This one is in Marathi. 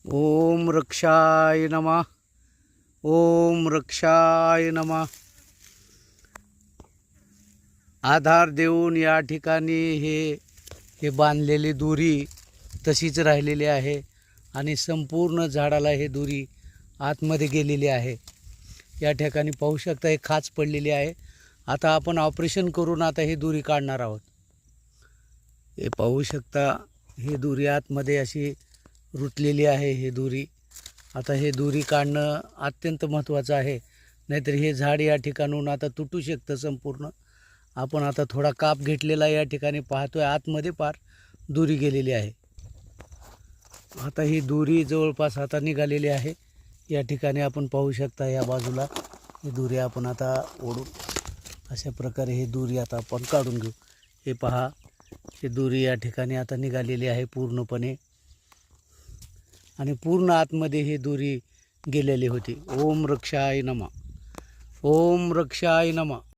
ओम रक्षाय नमः. ओम रक्षाय नमः. आधार देऊन या ठिकाणी हे बांधलेली दोरी तशीच राहिलेली आहे आणि संपूर्ण झाडाला हे दोरी आतमध्ये गेलेली आहे. या ठिकाणी पाहू शकता हे खाच पडलेली आहे. आता आपण ऑपरेशन करून आता ही दोरी काढणार आहोत. हे पाहू शकता ही दोरी आतमध्ये अशी रुतलेली आहे. ही दोरी आता हे दोरी काढणं अत्यंत महत्त्वाचं आहे, नाहीतर हे झाड या ठिकाणून आता तुटू शकतं संपूर्ण. आपण आता थोडा काप घेतलेला या ठिकाणी पाहतोय, आतमध्ये पार दोरी गेलेली आहे. आता ही दोरी जवळपास आता निघालेली आहे. या ठिकाणी आपण पाहू शकता या बाजूला ही दोरी आपण आता ओढून अशा प्रकारे ही दोरी आता आपण काढून घेऊ. हे पहा, ही दोरी या ठिकाणी आता निघालेली आहे पूर्णपणे आणि पूर्ण आतमध्ये ही दोरी गेलेली होती. ओम रक्षाय नमः. ओम रक्षाय नमः.